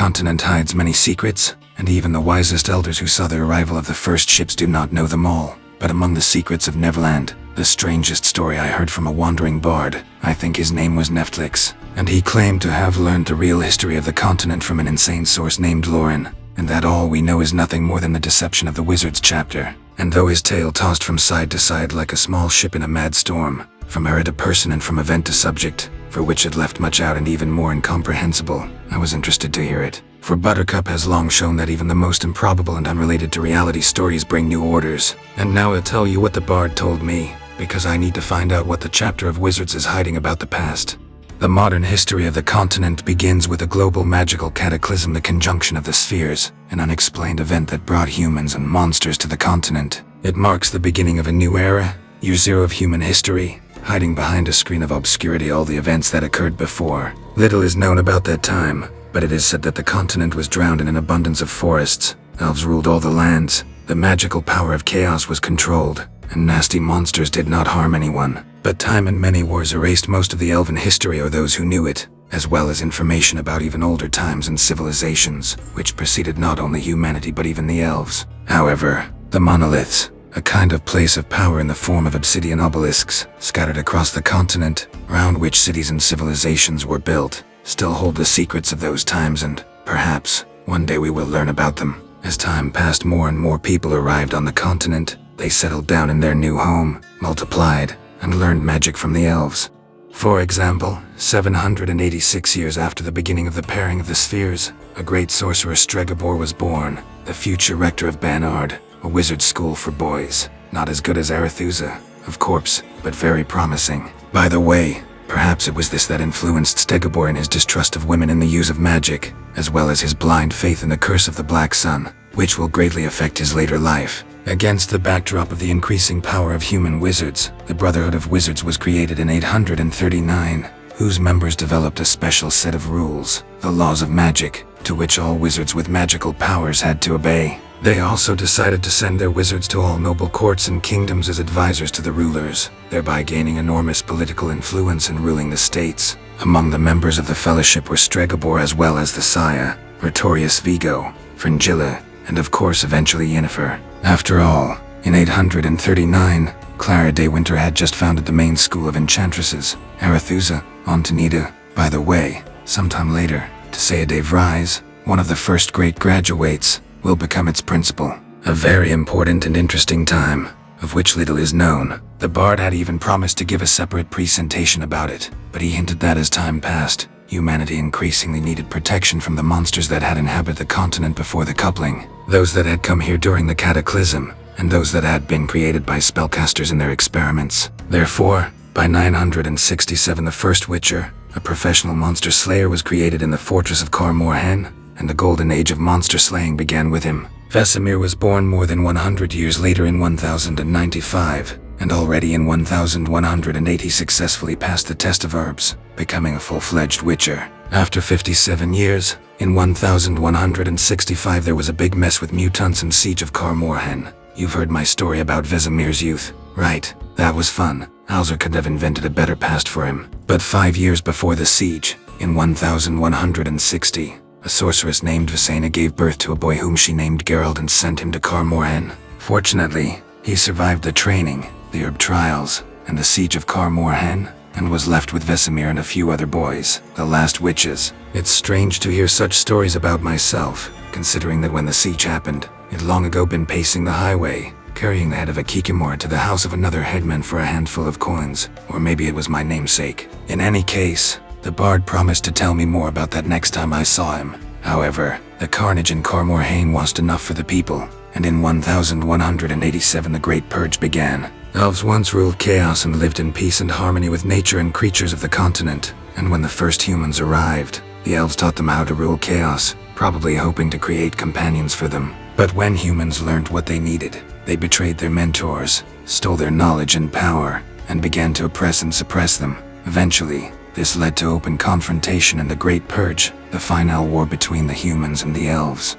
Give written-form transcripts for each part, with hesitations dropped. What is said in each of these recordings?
continent hides many secrets, and even the wisest elders who saw the arrival of the first ships do not know them all. But among the secrets of Neverland, the strangest story I heard from a wandering bard, I think his name was Netflix, and he claimed to have learned the real history of the continent from an insane source named Lauren, and that all we know is nothing more than the deception of the wizard's chapter. And though his tale tossed from side to side like a small ship in a mad storm, from era to person and from event to subject, for which it left much out and even more incomprehensible, I was interested to hear it. For Buttercup has long shown that even the most improbable and unrelated to reality stories bring new orders. And now I'll tell you what the bard told me, because I need to find out what the chapter of Wizards is hiding about the past. The modern history of the continent begins with a global magical cataclysm, the conjunction of the spheres, an unexplained event that brought humans and monsters to the continent. It marks the beginning of a new era, year zero of human history, hiding behind a screen of obscurity all the events that occurred before. Little is known about that time, but it is said that the continent was drowned in an abundance of forests. Elves ruled all the lands, the magical power of chaos was controlled, and nasty monsters did not harm anyone. But time and many wars erased most of the elven history or those who knew it, as well as information about even older times and civilizations, which preceded not only humanity but even the elves. However, the monoliths, a kind of place of power in the form of obsidian obelisks, scattered across the continent, around which cities and civilizations were built, still hold the secrets of those times, and, perhaps, one day we will learn about them. As time passed, more and more people arrived on the continent. They settled down in their new home, multiplied, and learned magic from the elves. For example, 786 years after the beginning of the pairing of the spheres, a great sorcerer Stregobor was born, the future rector of Banard, a wizard school for boys. Not as good as Arethusa, of course, but very promising. By the way, perhaps it was this that influenced Stregobor in his distrust of women and the use of magic, as well as his blind faith in the curse of the Black Sun, which will greatly affect his later life. Against the backdrop of the increasing power of human wizards, the Brotherhood of Wizards was created in 839, whose members developed a special set of rules, the laws of magic, to which all wizards with magical powers had to obey. They also decided to send their wizards to all noble courts and kingdoms as advisors to the rulers, thereby gaining enormous political influence and ruling the states. Among the members of the fellowship were Stregobor as well as the Saya, Pretorius Vigo, Fringilla, and of course eventually Yennefer. After all, in 839, Clara de Winter had just founded the main school of enchantresses, Arethusa, Ontanida. By the way, sometime later, Tisea de Vries, one of the first great graduates, will become its principal. A very important and interesting time, of which little is known. The bard had even promised to give a separate presentation about it, but he hinted that as time passed, humanity increasingly needed protection from the monsters that had inhabited the continent before the coupling, those that had come here during the cataclysm, and those that had been created by spellcasters in their experiments. Therefore, by 967 the first Witcher, a professional monster slayer, was created in the fortress of Kaer Morhen, and the golden age of monster slaying began with him. Vesemir was born more than 100 years later in 1095, and already in 1108 he successfully passed the test of herbs, becoming a full-fledged Witcher. After 57 years, in 1165 there was a big mess with mutants and siege of Kaer Morhen. You've heard my story about Vesemir's youth, right? That was fun. Alzur could have invented a better past for him. But 5 years before the siege, in 1160, a sorceress named Visena gave birth to a boy whom she named Geralt and sent him to Kaer Morhen. Fortunately, he survived the training, the herb trials, and the siege of Kaer Morhen, and was left with Vesemir and a few other boys, the last witches. It's strange to hear such stories about myself, considering that when the siege happened, I'd long ago been pacing the highway, carrying the head of a Kikimora to the house of another headman for a handful of coins, or maybe it was my namesake. In any case, the bard promised to tell me more about that next time I saw him. However, the carnage in Kaer Morhen wasn't enough for the people, and in 1187 the Great Purge began. Elves once ruled chaos and lived in peace and harmony with nature and creatures of the continent, and when the first humans arrived, the elves taught them how to rule chaos, probably hoping to create companions for them. But when humans learned what they needed, they betrayed their mentors, stole their knowledge and power, and began to oppress and suppress them. Eventually, this led to open confrontation and the Great Purge, the final war between the humans and the elves.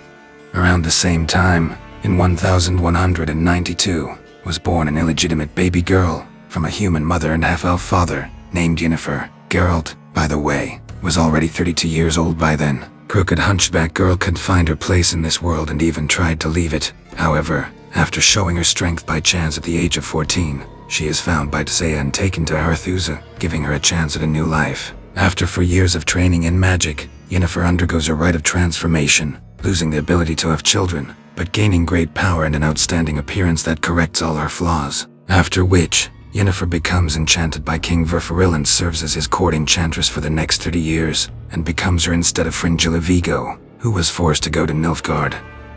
Around the same time, in 1192, was born an illegitimate baby girl from a human mother and half-elf father named Yennefer. Geralt, by the way, was already 32 years old by then. crooked hunchback girl could find her place in this world and even tried to leave it. However, after showing her strength by chance at the age of 14, she is found by Tsaya and taken to Arethusa, giving her a chance at a new life. After 4 years of training in magic, Yennefer undergoes a rite of transformation, losing the ability to have children, but gaining great power and an outstanding appearance that corrects all her flaws. After which, Yennefer becomes enchanted by King Verferil and serves as his court enchantress for the next 30 years, and becomes her instead of Fringilla Vigo, who was forced to go to Nilfgaard.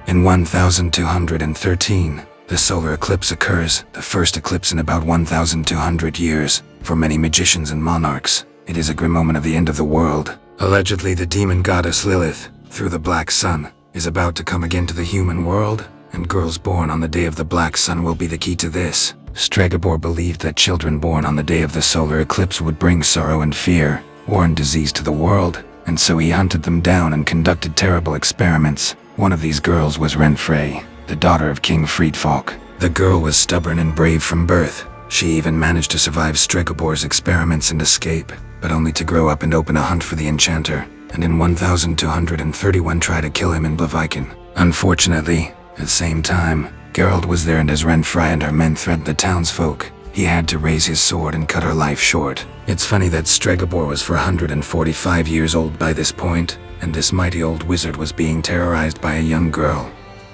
In 1213, the solar eclipse occurs, the first eclipse in about 1200 years. For many magicians and monarchs, it is a grim moment of the end of the world. Allegedly, the demon goddess Lilith, through the Black Sun, is about to come again to the human world, and girls born on the day of the Black Sun will be the key to this. Stregobor believed that children born on the day of the solar eclipse would bring sorrow and fear, war and disease to the world, and so he hunted them down and conducted terrible experiments. One of these girls was Renfrey, the daughter of King Friedfalk. The girl was stubborn and brave from birth. She even managed to survive Stregobor's experiments and escape, but only to grow up and open a hunt for the enchanter, and in 1231 try to kill him in Blaviken. Unfortunately, at the same time, Geralt was there, and as Renfrey and her men threatened the townsfolk, he had to raise his sword and cut her life short. It's funny that Stregobor was 445 years old by this point, and this mighty old wizard was being terrorized by a young girl.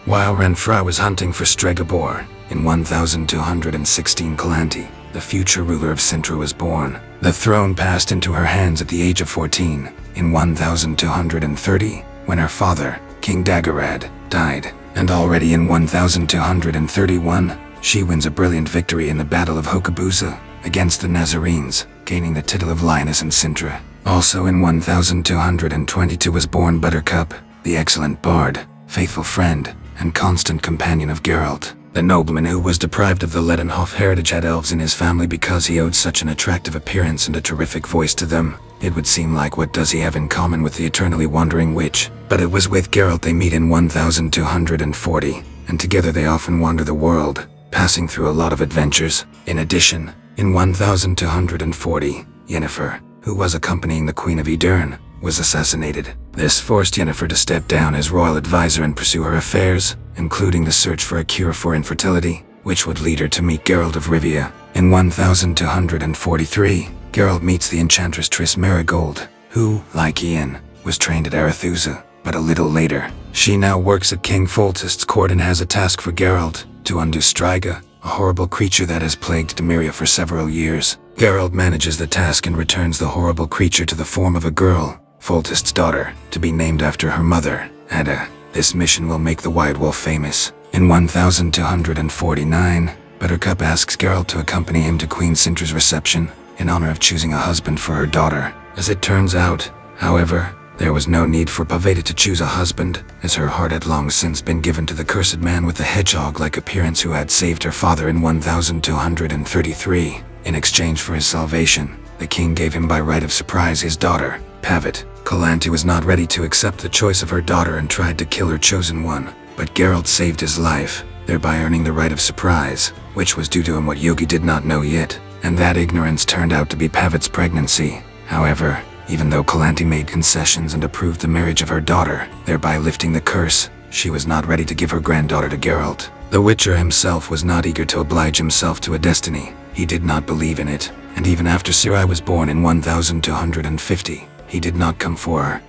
While Renfrey was hunting for Stregobor, in 1216 Calanthe, the future ruler of Cintra, was born. The throne passed into her hands at the age of 14, in 1230, when her father, King Dagorad, died. And already in 1231, she wins a brilliant victory in the Battle of Hokabusa against the Nazarenes, gaining the title of Lioness in Cintra. Also in 1222 was born Buttercup, the excellent bard, faithful friend, and constant companion of Geralt. The nobleman who was deprived of the Ledenhof heritage had elves in his family because he owed such an attractive appearance and a terrific voice to them. It would seem like, what does he have in common with the eternally wandering witch? But it was with Geralt they meet in 1240, and together they often wander the world, passing through a lot of adventures. In addition, in 1240, Yennefer, who was accompanying the Queen of Aedirn, was assassinated. This forced Yennefer to step down as royal advisor and pursue her affairs, including the search for a cure for infertility, which would lead her to meet Geralt of Rivia. In 1243, Geralt meets the enchantress Triss Merigold, who, like Ian, was trained at Arethusa, but a little later. She now works at King Foltest's court and has a task for Geralt, to undo Striga, a horrible creature that has plagued Demiria for several years. Geralt manages the task and returns the horrible creature to the form of a girl, Foltest's daughter, to be named after her mother, Ada. This mission will make the White Wolf famous. In 1249, Buttercup asks Geralt to accompany him to Queen Cintra's reception, in honor of choosing a husband for her daughter. As it turns out, however, there was no need for Pavetta to choose a husband, as her heart had long since been given to the cursed man with the hedgehog-like appearance who had saved her father in 1233. In exchange for his salvation, the king gave him by right of surprise his daughter, Pavett. Calanthe was not ready to accept the choice of her daughter and tried to kill her chosen one, but Geralt saved his life, thereby earning the right of surprise, which was due to him what Yogi did not know yet, and that ignorance turned out to be Pavett's pregnancy. However, even though Calanthe made concessions and approved the marriage of her daughter, thereby lifting the curse, she was not ready to give her granddaughter to Geralt. The Witcher himself was not eager to oblige himself to a destiny. He did not believe in it, and even after Ciri was born in 1250, he did not come for her.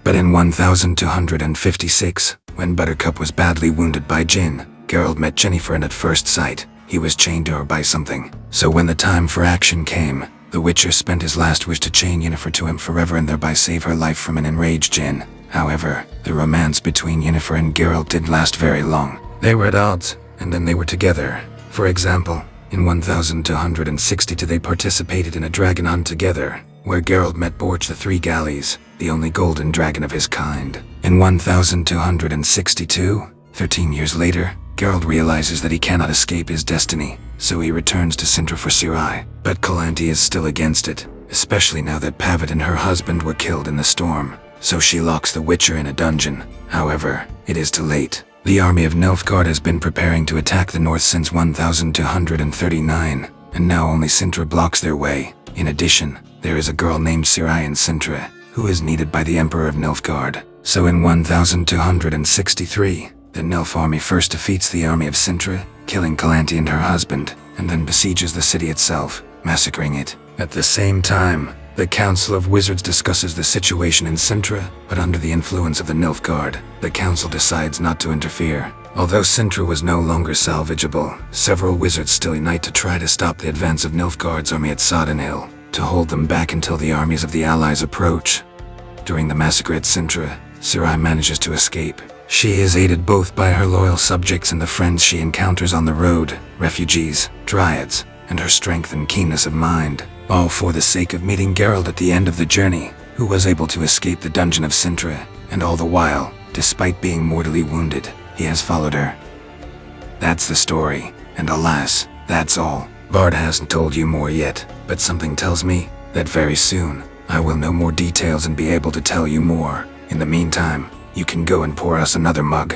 But in 1256, when Buttercup was badly wounded by Jin, Geralt met Yennefer, and at first sight, he was chained to her by something. So when the time for action came, the Witcher spent his last wish to chain Yennefer to him forever and thereby save her life from an enraged Jin. However, the romance between Yennefer and Geralt didn't last very long. They were at odds, and then they were together. For example, in 1262 they participated in a dragon hunt together, where Geralt met Borch the Three Galleys, the only golden dragon of his kind. In 1262, 13 years later, Geralt realizes that he cannot escape his destiny, so he returns to Cintra for Ciri. But Calanthe is still against it, especially now that Pavett and her husband were killed in the storm, so she locks the Witcher in a dungeon. However, it is too late. The army of Nilfgaard has been preparing to attack the north since 1239, and now only Cintra blocks their way. In addition, there is a girl named Ciri in Cintra, who is needed by the Emperor of Nilfgaard. So in 1263, the Nilf army first defeats the army of Sintra, killing Calanthe and her husband, and then besieges the city itself, massacring it. At the same time, the Council of Wizards discusses the situation in Sintra, but under the influence of the Nilfgaard, the council decides not to interfere. Although Sintra was no longer salvageable, several wizards still unite to try to stop the advance of Nilfgaard's army at Sodden Hill, to hold them back until the armies of the Allies approach. During the massacre at Sintra, Sirai manages to escape. She is aided both by her loyal subjects and the friends she encounters on the road, refugees, dryads, and her strength and keenness of mind, all for the sake of meeting Geralt at the end of the journey, who was able to escape the dungeon of Sintra, and all the while, despite being mortally wounded, he has followed her. That's the story, and alas, that's all. Bard hasn't told you more yet, but something tells me that very soon, I will know more details and be able to tell you more. In the meantime, you can go and pour us another mug.